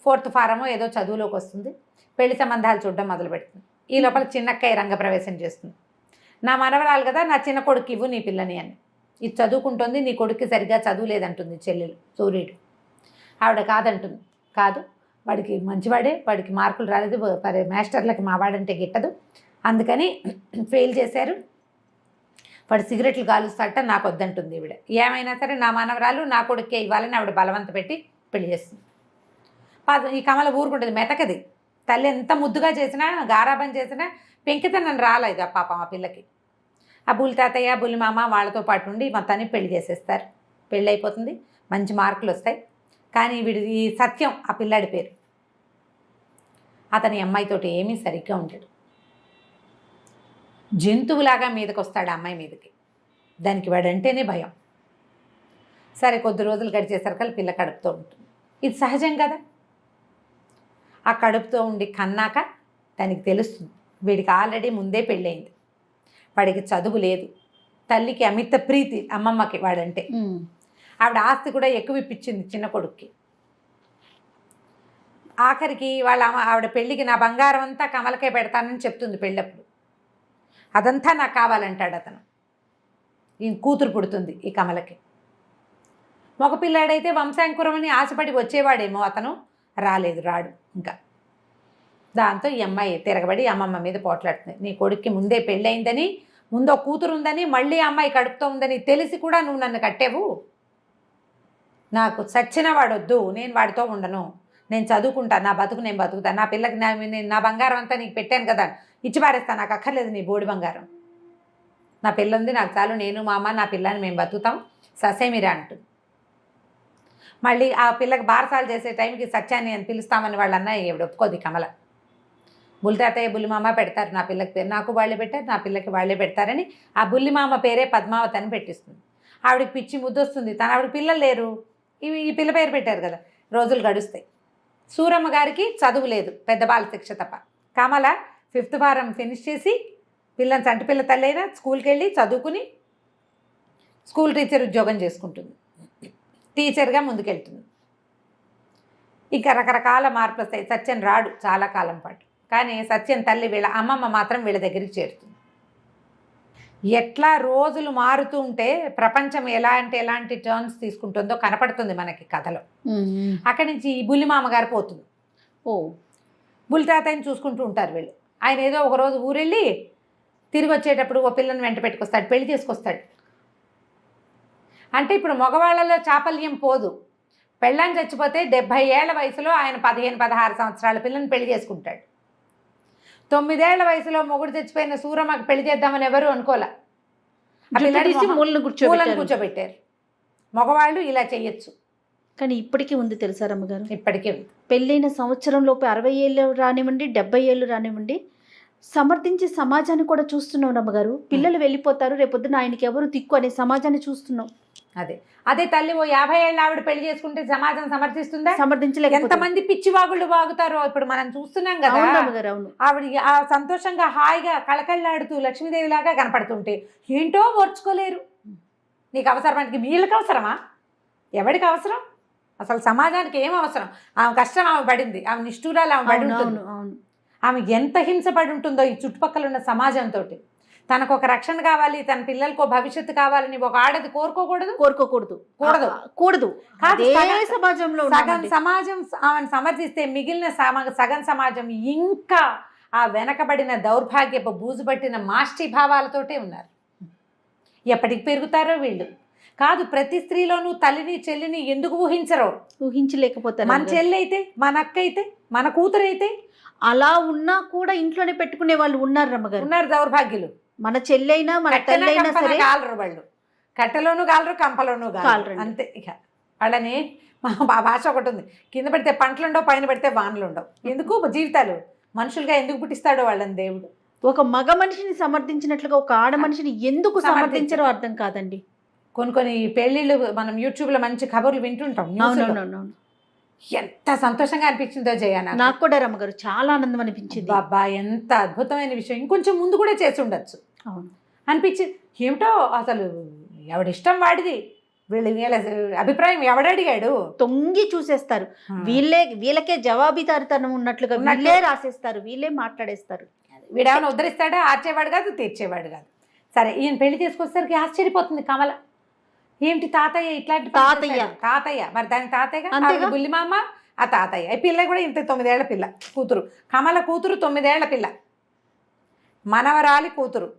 Speaker 3: 4th ఫారమో ఏదో చదువులోకి వస్తుంది, పెళ్లి సంబంధాలు చూడడం మొదలు పెడుతుంది. ఈ లోపల చిన్నక్కయ్య రంగప్రవేశం చేస్తుంది. నా మనవరాలు కదా, నా చిన్న కొడుకు ఇవ్వు నీ పిల్లని అని. ఇది చదువుకుంటుంది, నీ కొడుక్కి సరిగ్గా చదువు లేదంటుంది చెల్లెలు సూర్యుడు. ఆవిడ కాదంటుంది, కాదు వాడికి మంచివాడే, వాడికి మార్కులు రాలేదు, మాస్టర్లకి మావాడంటే గిట్టదు, అందుకని ఫెయిల్ చేశారు, వాడు సిగరెట్లు కాలుస్తాట, నాకు వద్దంటుంది ఈవిడ. ఏమైనా సరే నా మనవరాలు నా కొడుకే ఇవ్వాలని ఆవిడ బలవంత పెట్టి పెళ్లి చేస్తుంది. ఈ కమల ఊరుకుంటుంది, మెతకది. తల్లి ఎంత ముద్దుగా చేసినా గారాబం చేసినా పెంకితనం రాలేదు ఆ పాపం ఆ పిల్లకి. ఆ బుల్లి తాతయ్య బుల్లి మామ వాళ్ళతో పాటు ఉండి మొత్తాన్ని పెళ్లి చేసేస్తారు. పెళ్ళి అయిపోతుంది, మంచి మార్కులు వస్తాయి. కానీ ఈ సత్యం ఆ పిల్లాడి పేరు. అతని అమ్మాయితోటి ఏమీ సరిగ్గా ఉంటాడు, జంతువులాగా మీదకి వస్తాడు అమ్మాయి మీదకి. దానికి వాడంటేనే భయం. సరే కొద్ది రోజులు గడిచేసరికి పిల్ల కడుపుతూ ఉంటుంది. ఇది సహజం కదా. ఆ కడుపుతో ఉండి కన్నాక దానికి తెలుస్తుంది వీడికి ఆల్రెడీ ముందే పెళ్ళయింది, వాడికి చదువు లేదు, తల్లికి అమిత ప్రీతి అమ్మమ్మకి వాడంటే. ఆవిడ ఆస్తి కూడా ఎక్కువ ఇప్పించింది చిన్న కొడుక్కి. ఆఖరికి ఆవిడ పెళ్ళికి నా బంగారం అంతా కమలకే పెడతానని చెప్తుంది పెళ్ళప్పుడు. అదంతా నాకు కావాలంటాడు అతను. ఈ కూతురు పుడుతుంది ఈ కమలకి. మగపిల్లాడైతే వంశాంకురమని ఆశపడి వచ్చేవాడేమో అతను, రాడు ఇంకా. దాంతో ఈ అమ్మాయి తిరగబడి అమ్మమ్మ మీద పోట్లాడుతుంది. నీ కొడుక్కి ముందే పెళ్ళయిందని, ముందో కూతురు ఉందని, మళ్ళీ అమ్మాయి కడుపుతో ఉందని తెలిసి కూడా నువ్వు నన్ను కట్టేవు. నాకు చచ్చిన వాడొద్దు, నేను వాడితో ఉండను, నేను చదువుకుంటా, నా బతుకు నేను బతుకుతా, నా పిల్లకి నా బంగారం అంతా నీకు పెట్టాను కదా, ఇచ్చి పారేస్తాను, నాకు అక్కర్లేదు నీ బోడి బంగారం, నా పిల్ల ఉంది నాకు చాలు, నేను మా అమ్మ నా పిల్లని మేము బతుకుతాం, ససేమిరా అంటుంది. మళ్ళీ ఆ పిల్లకి బారసాలు చేసే టైంకి సత్యాన్ని అని పిలుస్తామని వాళ్ళు అన్నయ్య ఈవిడ ఒప్పుకోదు కమల. బుల్లి తాతయ్య బుల్లి మామ పెడతారు నా పిల్లకి పేరు, నాకు వాళ్ళే పెట్టారు, నా పిల్లకి వాళ్ళే పెడతారని ఆ బుల్లి మామ పేరే పద్మావతి అని పెట్టిస్తుంది. ఆవిడకి పిచ్చి ముద్దొస్తుంది, ఆవిడ పిల్లలు లేరు, ఈ పిల్ల పేరు పెట్టారు కదా. రోజులు గడుస్తాయి. సూరమ్మ గారికి చదువు లేదు, పెద్ద బాల శిక్ష తప్ప. కమల 5th ఫారం ఫినిష్ చేసి పిల్లని చంటి పిల్ల తల్లి అయినా స్కూల్కి వెళ్ళి చదువుకుని స్కూల్ టీచర్ ఉద్యోగం చేసుకుంటుంది. టీచర్గా ముందుకెళ్తుంది. ఇంకా రకరకాల మార్పులు వస్తాయి. సత్యం రాడు చాలా కాలం పాటు, కానీ సత్యం తల్లి వీళ్ళ అమ్మమ్మ మాత్రం వీళ్ళ దగ్గరికి చేరుతుంది. ఎట్లా రోజులు మారుతూ ఉంటే ప్రపంచం ఎలాంటి టర్న్స్ తీసుకుంటుందో కనపడుతుంది మనకి కథలో. అక్కడి నుంచి ఈ బుల్లిమామ గారు పోతుంది. బుల్లి తాతయ్యని చూసుకుంటూ ఉంటారు వీళ్ళు. ఆయన ఏదో ఒకరోజు ఊరెళ్ళి తిరిగి వచ్చేటప్పుడు ఓ పిల్లని వెంట పెట్టుకొస్తాడు, పెళ్లి చేసుకొస్తాడు. అంటే ఇప్పుడు మగవాళ్ళలో చాపల్యం పోదు. పెళ్ళాన్ని చచ్చిపోతే 70 ఏళ్ల వయసులో ఆయన 15-16 సంవత్సరాల పిల్లని పెళ్లి చేసుకుంటాడు. 9 ఏళ్ల వయసులో మొగుడు చచ్చిపోయిన సూరమ్మకి పెళ్లి చేద్దామని ఎవరు అనుకోలే.
Speaker 2: మూలను
Speaker 3: కూర్చోబెట్టారు. మగవాళ్ళు ఇలా చెయ్యొచ్చు.
Speaker 2: కానీ ఇప్పటికీ ఉంది తెలుసా రమ్మగారు?
Speaker 3: ఇప్పటికీ ఉంది.
Speaker 2: పెళ్ళైన సంవత్సరంలోపు 60 ఏళ్ళు రానివ్వండి, 70 ఏళ్ళు రానివ్వండి, సమర్థించే సమాజాన్ని కూడా చూస్తున్నాం రమ్మగారు. పిల్లలు వెళ్ళిపోతారు, రేపొద్దున ఆయనకి ఎవరు దిక్కు అనే సమాజాన్ని చూస్తున్నాం.
Speaker 3: అదే తల్లి ఓ 50 ఏళ్ళ ఆవిడ పెళ్లి చేసుకుంటే సమాజం సమర్థిస్తుందా?
Speaker 2: సమర్థించలేదు.
Speaker 3: ఎంతమంది పిచ్చివాగుళ్ళు వాగుతారో ఇప్పుడు మనం చూస్తున్నాం కదా.
Speaker 2: అవును.
Speaker 3: ఆవిడ ఆ సంతోషంగా హాయిగా కళకళ్ళాడుతూ లక్ష్మీదేవిలాగా కనపడుతుంటే ఏంటో ఓర్చుకోలేరు. నీకు అవసరమానికి వీళ్ళకి అవసరమా? ఎవడికి అవసరం? అసలు సమాజానికి ఏం అవసరం? ఆమె కష్టం ఆమె పడింది, ఆమె నిష్ఠూరాలు ఆమె పడి ఉంటుంది. ఆమె ఎంత హింసపడి ఉంటుందో ఈ చుట్టుపక్కల ఉన్న సమాజంతో. తనకు ఒక రక్షణ కావాలి, తన పిల్లలకు భవిష్యత్తు కావాలని ఒక ఆడది కోరుకోకూడదు.
Speaker 2: సమాజంలో
Speaker 3: సగం సమాజం ఆమెను సమర్థిస్తే మిగిలిన సగం సమాజం ఇంకా ఆ వెనకబడిన దౌర్భాగ్యపు బూజుపట్టిన మాష్టి భావాలతోటే ఉన్నారు. ఎప్పటికి పెరుగుతారో వీళ్ళు. కాదు, ప్రతి స్త్రీలోనూ తల్లిని చెల్లిని ఎందుకు
Speaker 2: ఊహించలేకపోతారు.
Speaker 3: మన చెల్లి అయితే, మన అక్క అయితే, మన కూతురైతే
Speaker 2: అలా ఉన్నా కూడా ఇంట్లోనే పెట్టుకునే వాళ్ళు ఉన్నారు రమ్మగారు.
Speaker 3: ఉన్నారు దౌర్భాగ్యులు.
Speaker 2: మన చెల్లైనా మన తల్లైనా సరే
Speaker 3: కాలరు వాళ్ళు. కట్టెలోనూ కాలరు, కంపలోనూ కాలరు. అంతే. ఇక వాళ్ళని మా భాష ఒకటి ఉంది, కింద పెడితే పంటలుండవు, పైన పెడితే వానలుండవు. ఎందుకు జీవితాలు మనుషులుగా ఎందుకు పుట్టిస్తాడో వాళ్ళని దేవుడు.
Speaker 2: ఒక మగ మనిషిని సమర్థించినట్లుగా ఒక ఆడ మనిషిని ఎందుకు సమర్థించారో అర్థం కాదండి.
Speaker 3: కొన్ని పెళ్లిళ్ళు మనం యూట్యూబ్లో మంచి ఖబర్లు వింటుంటాం. ఎంత సంతోషంగా అనిపించిందో జయానా.
Speaker 2: నాకు కూడా రమ్మగారు చాలా ఆనందం అనిపించింది.
Speaker 3: బాబా ఎంత అద్భుతమైన విషయం, ఇంకొంచెం ముందు కూడా చేసి ఉండొచ్చు అనిపించింది. ఏమిటో అసలు ఎవడిష్టం వాడిది, వీళ్ళ అభిప్రాయం ఎవడడిగాడు
Speaker 2: తొంగి చూసేస్తారు. వీళ్ళకే జవాబుదారితనం ఉన్నట్లుగా వీళ్ళే రాసేస్తారు, వీళ్ళే మాట్లాడేస్తారు.
Speaker 3: వీడేమైనా ఉద్ధరిస్తాడా? ఆర్చేవాడు కాదు, తీర్చేవాడు కాదు. సరే, ఈయన పెళ్లి చేసుకొచ్చేసరికి ఆశ్చర్యపోతుంది కమల. ఏమిటి తాతయ్య ఇట్లాంటి తాతయ్య మరి దాని తాతయ్య బుల్లిమామ, ఆ తాతయ్య. ఈ పిల్ల కూడా ఇంత 9 ఏళ్ల పిల్ల కూతురు. కమల కూతురు 9 ఏళ్ల పిల్ల, మనవరాలి కూతురు.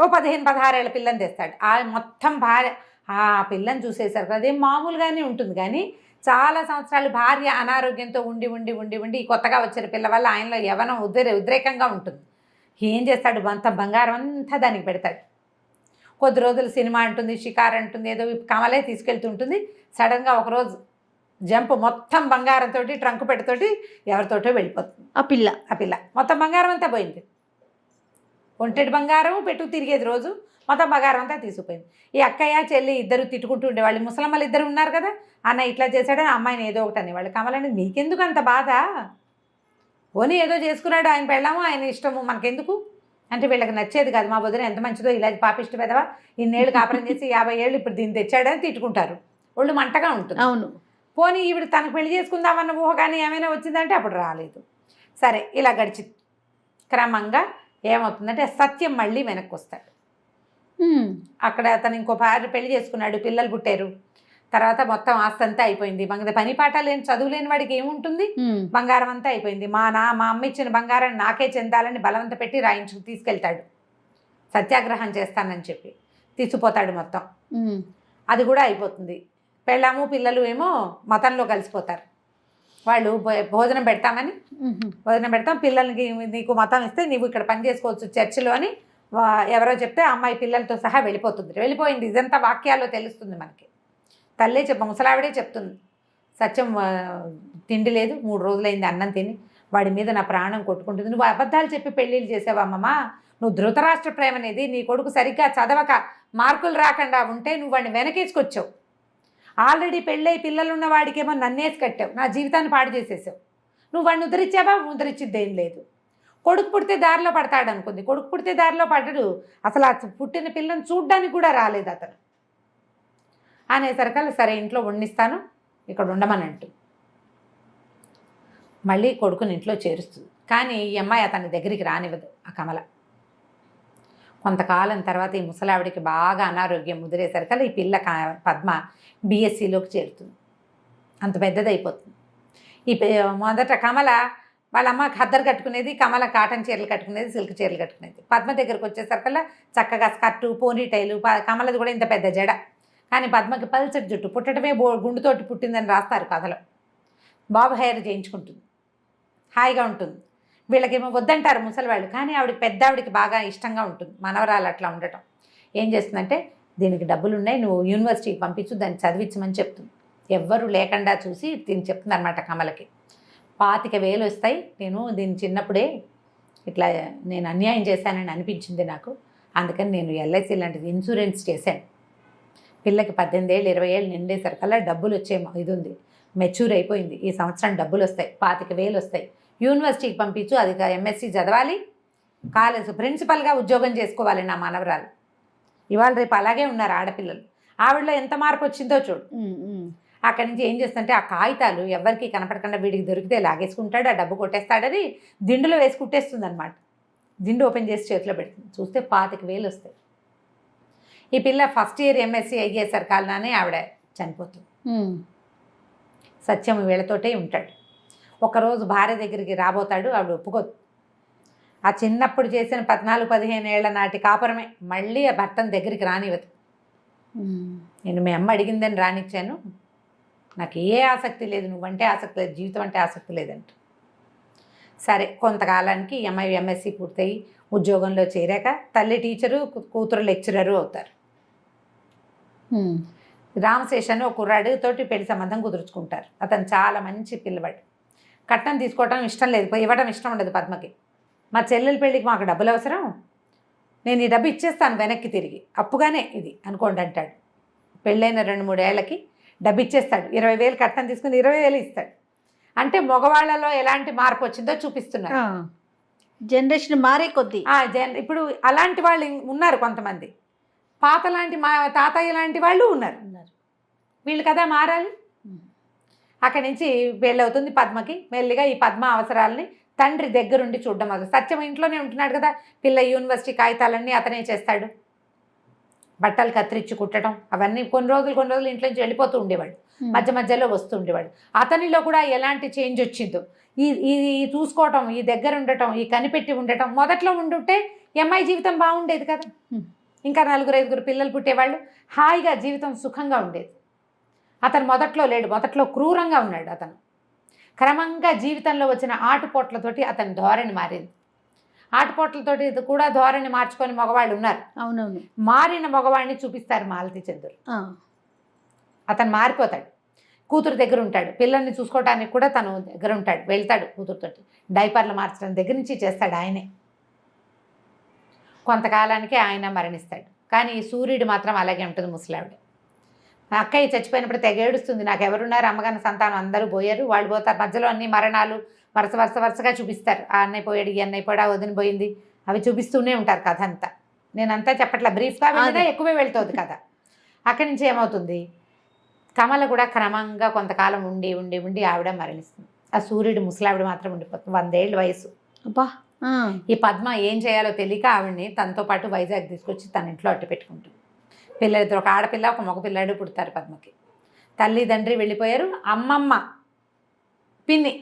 Speaker 3: ఓ 15-16 ఏళ్ల పిల్లని తెస్తాడు. ఆ మొత్తం భార్య ఆ పిల్లని చూసేసరికి అదేం మామూలుగానే ఉంటుంది, కానీ చాలా సంవత్సరాలు భార్య అనారోగ్యంతో ఉండి ఉండి ఉండి ఉండి ఈ కొత్తగా వచ్చిన పిల్ల వల్ల ఆయనలో యవ్వనం ఉద్రేకంగా ఉంటుంది. ఏం చేస్తాడు? అంత బంగారం అంతా దానికి పెడతాడు. కొద్ది రోజులు సినిమా అంటుంది, షికార్ అంటుంది, ఏదో కమలే తీసుకెళ్తుంటుంది. సడన్గా ఒకరోజు జంప్, మొత్తం బంగారంతో ట్రంక్ పెట్టతోటి ఎవరితోటో వెళ్ళిపోతుంది. ఆ పిల్ల మొత్తం బంగారం అంతా పోయింది. ఒంటెడి బంగారం పెట్టు తిరిగేది రోజు, మొత్తం బంగారం అంతా తీసుకుపోయింది. ఈ అక్కయ్య చెల్లి ఇద్దరు తిట్టుకుంటూ ఉండేవాళ్ళు. ముసలమ్మలు ఇద్దరు ఉన్నారు కదా, అన్న ఇట్లా చేశాడని అమ్మాయిని ఏదో ఒకటి అనేవాళ్ళు. కమలని మీకెందుకు అంత బాధ? ఓని ఏదో చేసుకున్నాడు, ఆయన పెళ్ళాము, ఆయన ఇష్టము, మనకెందుకు అంటే వీళ్ళకి నచ్చేది కాదు. మా వదిన ఎంత మంచిదో, ఇలా పాపిష్టి పెదవా, ఇన్నేళ్ళు కాపురం చేసి 50 ఏళ్ళు ఇప్పుడు దీన్ని తెచ్చాడని తిట్టుకుంటారు. ఒళ్ళు మంటగా ఉంటుంది.
Speaker 2: అవును.
Speaker 3: పోనీ ఈవిడ తనకు పెళ్లి చేసుకుందామన్న ఊహ కానీ ఏమైనా వచ్చిందంటే అప్పుడు రాలేదు. సరే, ఇలా గడిచి క్రమంగా ఏమవుతుందంటే సత్యం మళ్ళీ వెనక్కి వస్తాడు. అక్కడ అతను ఇంకో భార్య పెళ్లి చేసుకున్నాడు, పిల్లలు పుట్టారు. తర్వాత మొత్తం ఆస్తి అంతా అయిపోయింది. పని పాట లేని చదువు లేని వాడికి ఏముంటుంది? బంగారం అంతా అయిపోయింది. మా అమ్మ ఇచ్చిన బంగారాన్ని నాకే చెందాలని బలవంత పెట్టి రాయించు తీసుకెళ్తాడు. సత్యాగ్రహం చేస్తానని చెప్పి తీసుకుపోతాడు మొత్తం. అది కూడా అయిపోతుంది. పెళ్ళాము పిల్లలు ఏమో మతంలో కలిసిపోతారు. వాళ్ళు భోజనం పెడతాం, పిల్లలకి నీకు మతం ఇస్తే నీవు ఇక్కడ పని చేసుకోవచ్చు చర్చిలో అని ఎవరో చెప్తే అమ్మాయి పిల్లలతో సహా వెళ్ళిపోయింది. ఇదంతా వాక్యాల్లో తెలుస్తుంది మనకి. తల్లే ముసలావిడే చెప్తుంది, సత్యం తిండి లేదు, 3 రోజులైంది అన్నం తిని, వాడి మీద నా ప్రాణం కొట్టుకుంటుంది. నువ్వు అబద్ధాలు చెప్పి పెళ్ళిళ్ళు చేసావమ్మమ్మ, నువ్వు ధృతరాష్ట్ర ప్రేమ అనేది నీ కొడుకు సరిగ్గా చదవక మార్కులు రాకుండా ఉంటే నువ్వు వాడిని వెనకేసుకొచ్చావు. ఆల్రెడీ పెళ్ళై పిల్లలున్న వాడికేమో నన్నేసి కట్టావు, నా జీవితాన్ని పాడు చేసేసావు. నువ్వు వాడిని ఉద్ధరించావా? ఉద్ధరించిద్దేం లేదు. కొడుకు పుడితే దారిలో పడతాడు అనుకుంది, కొడుకు పుడితే దారిలో పడ్డాడు. అసలు ఆ పుట్టిన పిల్లని చూడ్డానికి కూడా రాలేదు అతను. అనేసరికల్లా సరే ఇంట్లో వండిస్తాను ఇక్కడ ఉండమని అంటూ మళ్ళీ కొడుకుని ఇంట్లో చేరుస్తుంది. కానీ ఈ అమ్మాయి అతని దగ్గరికి రానివ్వదు ఆ కమల. కొంతకాలం తర్వాత ఈ ముసలావిడికి బాగా అనారోగ్యం ముదిరేసరికల్లా ఈ పిల్ల పద్మ బీఎస్సీలోకి చేరుతుంది. అంత పెద్దదైపోతుంది. మొదట కమల వాళ్ళ అమ్మ ఖద్దరు కట్టుకునేది, కమల కాటన్ చీరలు కట్టుకునేది, సిల్క్ చీరలు కట్టుకునేది. పద్మ దగ్గరికి వచ్చేసరికల్లా చక్కగా స్కర్టు, పోనీ టైలు, కమలది కూడా ఇంత పెద్ద జడ. కానీ పద్మకి పల్చటి జుట్టు, పుట్టడమే గుండుతోటి పుట్టిందని రాస్తారు కథలో. బాబు హెయిర్ చేయించుకుంటుంది, హాయిగా ఉంటుంది. వీళ్ళకేమో వద్దంటారు ముసలివాళ్ళు, కానీ ఆవిడకి పెద్ద ఆవిడకి బాగా ఇష్టంగా ఉంటుంది మనవరాలు అట్లా ఉండటం. ఏం చేస్తుందంటే దీనికి డబ్బులు ఉన్నాయి, నువ్వు యూనివర్సిటీకి పంపించు, దాన్ని చదివించమని చెప్తుంది. ఎవ్వరూ లేకుండా చూసి దీన్ని చెప్తుంది అనమాట కమలకి. 25,000 వస్తాయి, నేను దీన్ని చిన్నప్పుడే ఇట్లా నేను అన్యాయం చేశానని అనిపించింది నాకు, అందుకని నేను ఎల్ఐసి లాంటిది ఇన్సూరెన్స్ చేశాను. పిల్లకి 18 ఏళ్ళు 20 ఏళ్ళు నిండేసరికల్లా డబ్బులు వచ్చే ఇది ఉంది, మెచ్యూర్ అయిపోయింది, ఈ సంవత్సరం డబ్బులు వస్తాయి, 25,000 వస్తాయి, యూనివర్సిటీకి పంపించు, అది ఎంఎస్సి చదవాలి, కాలేజ్ ప్రిన్సిపల్గా ఉద్యోగం చేసుకోవాలి నా మనవరాలు. ఇవాళ రేపు అలాగే ఉన్నారు ఆడపిల్లలు. ఆవిడలో ఎంత మార్పు వచ్చిందో చూడు. అక్కడి నుంచి ఏం చేస్తుంటే ఆ కాగితాలు ఎవరికి కనపడకుండా వీడికి దొరికితే లాగేసుకుంటాడు, ఆ డబ్బు కొట్టేస్తాడని దిండులో వేసి కుట్టేస్తుంది అనమాట. దిండు ఓపెన్ చేసి చేతిలో పెడుతుంది, చూస్తే 25,000 వస్తాయి. ఈ పిల్ల ఫస్ట్ ఇయర్ ఎంఎస్సి అయ్యేసరికాలనే ఆవిడ చనిపోతుంది. సత్యం వీళ్ళతోటే ఉంటాడు. ఒకరోజు భార్య దగ్గరికి రాబోతాడు, ఆవిడ ఒప్పుకోదు. ఆ చిన్నప్పుడు చేసిన 14-15 ఏళ్ల నాటి కాపురమే మళ్ళీ ఆ భర్తను దగ్గరికి రానివ్వదు. నేను మీ అమ్మ అడిగిందని రానిచ్చాను, నాకు ఏ ఆసక్తి లేదు, నువ్వంటే ఆసక్తి లేదు, జీవితం అంటే ఆసక్తి లేదంట. సరే కొంతకాలానికి ఈ అమ్మాయి ఎంఎస్సి పూర్తయి ఉద్యోగంలో చేరాక తల్లి టీచరు, కూతురు లెక్చరరు అవుతారు. రామశేష్ అని ఒక కుర్రాడితోటి పెళ్లి సంబంధం కుదుర్చుకుంటారు. అతను చాలా మంచి పిల్లవాడు. కట్నం తీసుకోవడం ఇష్టం లేదు, ఇవ్వడం ఇష్టం ఉండదు పద్మకి. మా చెల్లెల పెళ్ళికి మాకు డబ్బులు అవసరం, నేను ఈ డబ్బు ఇచ్చేస్తాను వెనక్కి తిరిగి, అప్పుగానే ఇది అనుకోండి అంటాడు. పెళ్ళైన 2-3 ఏళ్ళకి డబ్బు ఇచ్చేస్తాడు. 20,000 కట్నం తీసుకుని 20,000 ఇస్తాడు. అంటే మగవాళ్ళలో ఎలాంటి మార్పు వచ్చిందో చూపిస్తున్నారు.
Speaker 2: జనరేషన్ మారే కొద్దీ
Speaker 3: ఇప్పుడు అలాంటి వాళ్ళు ఉన్నారు కొంతమంది. పాత లాంటి మా తాతయ్య లాంటి వాళ్ళు ఉన్నారు. వీళ్ళు కదా మారాలి. అక్కడి నుంచి పెళ్ళవుతుంది పద్మకి. మెల్లిగా ఈ పద్మ అవసరాలని తండ్రి దగ్గరుండి చూడడం మొదలు. సత్యం ఇంట్లోనే ఉంటున్నాడు కదా, పిల్ల యూనివర్సిటీ కాగితాలన్నీ అతనే చేస్తాడు. బట్టలు కత్తిరించి కుట్టడం అవన్నీ కొన్ని రోజులు ఇంట్లో నుంచి వెళ్ళిపోతూ ఉండేవాడు, మధ్య మధ్యలో వస్తూ ఉండేవాడు. అతనిలో కూడా ఎలాంటి చేంజ్ వచ్చిందో, ఈ చూసుకోవటం, ఈ దగ్గర ఉండటం, ఈ కనిపెట్టి ఉండటం. మొదట్లో ఉండుంటే అమ్మాయి జీవితం బాగుండేది కదా, ఇంకా 4-5 పిల్లలు పుట్టేవాళ్ళు, హాయిగా జీవితం సుఖంగా ఉండేది. అతను మొదట్లో లేడు, మొదట్లో క్రూరంగా ఉన్నాడు. అతను క్రమంగా జీవితంలో వచ్చిన ఆటుపోట్లతోటి అతని ధోరణి మారింది. ఆటుపోట్లతోటి కూడా ధోరణి మార్చుకొని మగవాళ్ళు ఉన్నారు.
Speaker 2: అవునవును,
Speaker 3: మారిన మగవాడిని చూపిస్తారు మాలతి చంద్రుడు. అతను మారిపోతాడు, కూతురు దగ్గర ఉంటాడు, పిల్లల్ని చూసుకోవడానికి కూడా తను దగ్గర ఉంటాడు, వెళ్తాడు కూతురుతోటి. డైపర్లు మార్చడం దగ్గర నుంచి చేస్తాడు ఆయనే. కొంతకాలానికి ఆయన మరణిస్తాడు. కానీ సూర్యుడు మాత్రం అలాగే ఉంటుంది. ముసలావిడ అక్కయ్య చచ్చిపోయినప్పుడు తెగ ఏడుస్తుంది, నాకు ఎవరున్నారు, అమ్మగారి సంతానం అందరూ పోయారు, వాళ్ళు పోతారు. మధ్యలో అన్ని మరణాలు వరుసగా చూపిస్తారు. ఆ అన్నయ్య పోయాడు, ఈ అన్నయ్య పోయాడు, ఆ వదిన పోయింది, అవి చూపిస్తూనే ఉంటారు కథ అంతా. నేనంతా చెప్పట్లా, బ్రీఫ్గా వెళ్ళినా ఎక్కువే వెళ్తుంది కథ. అక్కడి నుంచి ఏమవుతుంది, కమల కూడా క్రమంగా కొంతకాలం ఉండి ఉండి ఉండి ఆవిడ మరణిస్తుంది. ఆ సూర్యుడు ముసలావిడ మాత్రం ఉండిపోతుంది, 100 ఏళ్ళ వయసు.
Speaker 2: అబ్బా.
Speaker 3: ఈ పద్మ ఏం చేయాలో తెలియక ఆవిడని తనతో పాటు వైజాగ్ తీసుకొచ్చి తన ఇంట్లో అట్టు పెట్టుకుంటుంది. పిల్లలిద్దరు, ఒక ఆడపిల్ల ఒక మగ పిల్లాడు పుడతారు పద్మకి. తల్లి తండ్రి వెళ్ళిపోయారు.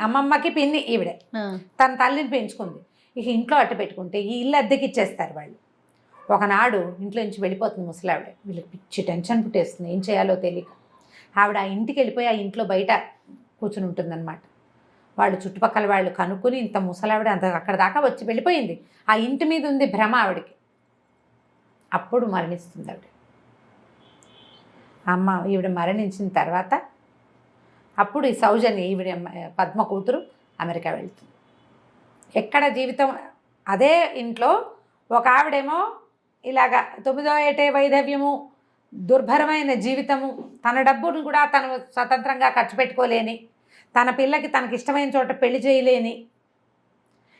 Speaker 3: అమ్మమ్మకి పిన్ని ఈవిడే తన తల్లిని పెంచుకుంది. ఇక ఇంట్లో అట్టు పెట్టుకుంటే ఈ ఇల్లు అద్దెకి ఇచ్చేస్తారు వాళ్ళు. ఒకనాడు ఇంట్లో నుంచి వెళ్ళిపోతుంది ముసలావిడ. వీళ్ళకి పిచ్చి టెన్షన్ పుట్టేస్తుంది, ఏం చేయాలో తెలియక. ఆవిడ ఆ ఇంటికి వెళ్ళిపోయి ఆ ఇంట్లో బయట కూర్చుని ఉంటుందన్నమాట. వాళ్ళు చుట్టుపక్కల వాళ్ళు కనుక్కొని ఇంత ముసలావిడ అంత అక్కడ దాకా వచ్చి వెళ్ళిపోయింది, ఆ ఇంటి మీద ఉంది భ్రమ ఆవిడకి. అప్పుడు మరణిస్తుంది ఆవిడ. ఈవిడ మరణించిన తర్వాత అప్పుడు ఈ సౌజన్య ఈవిడ పద్మ కూతురు అమెరికా వెళ్తుంది. ఎక్కడ జీవితం అదే ఇంట్లో ఒక ఆవిడేమో ఇలాగా 9వ ఏటే వైధవ్యము, దుర్భరమైన జీవితము, తన డబ్బును కూడా తను స్వతంత్రంగా ఖర్చు పెట్టుకోలేని, తన పిల్లకి తనకి ఇష్టమైన చోట పెళ్లి చేయలేని,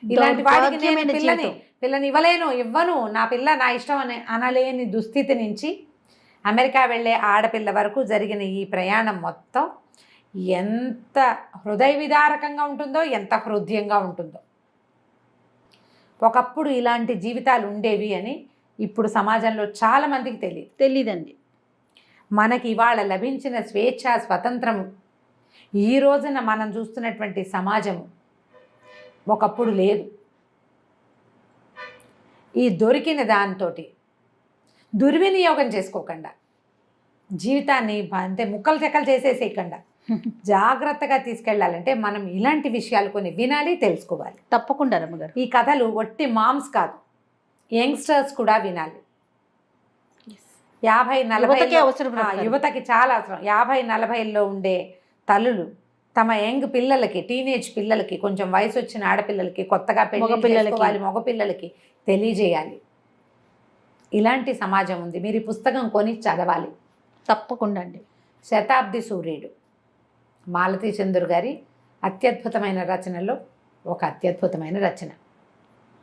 Speaker 3: ఇలాంటి వాడికి నేను పిల్లని ఇవ్వను, నా పిల్ల నా ఇష్టం అని అనలేని దుస్థితి నుంచి అమెరికా వెళ్ళే ఆడపిల్ల వరకు జరిగిన ఈ ప్రయాణం మొత్తం ఎంత హృదయ విదారకంగా ఉంటుందో, ఎంత హృదయంగా ఉంటుందో. ఒకప్పుడు ఇలాంటి జీవితాలు ఉండేవి అని ఇప్పుడు సమాజంలో చాలామందికి
Speaker 2: తెలీదండి.
Speaker 3: మనకి ఇవాళ లభించిన స్వేచ్ఛ, స్వతంత్రము, ఈ రోజున మనం చూస్తున్నటువంటి సమాజము ఒకప్పుడు లేదు. ఈ దొరికిన దాంతో దుర్వినియోగం చేసుకోకుండా, జీవితాన్ని అంతే ముక్కలు చెక్కలు చేసేసేయకుండా జాగ్రత్తగా తీసుకెళ్ళాలంటే మనం ఇలాంటి విషయాలు కొన్ని వినాలి, తెలుసుకోవాలి.
Speaker 2: తప్పకుండా రమ్మగారు.
Speaker 3: ఈ కథలు ఒట్టి మామ్స్ కాదు, యంగ్స్టర్స్ కూడా వినాలి. 50-40
Speaker 2: అవసరం
Speaker 3: యువతకి చాలా అవసరం. 50-40లో ఉండే తల్లులు తమ యంగ్ పిల్లలకి, టీనేజ్ పిల్లలకి, కొంచెం వయసు వచ్చిన ఆడపిల్లలకి, కొత్తగా పెళ్లి మగపిల్లలకి తెలియజేయాలి. ఇలాంటి సమాజం ఉంది. మీరు ఈ పుస్తకం కొని చదవాలి.
Speaker 2: తప్పకుండా అండి.
Speaker 3: శతాబ్ది సూర్యుడు మాలతీ చందూర్ గారి అత్యద్భుతమైన రచనలో ఒక అత్యద్భుతమైన రచన.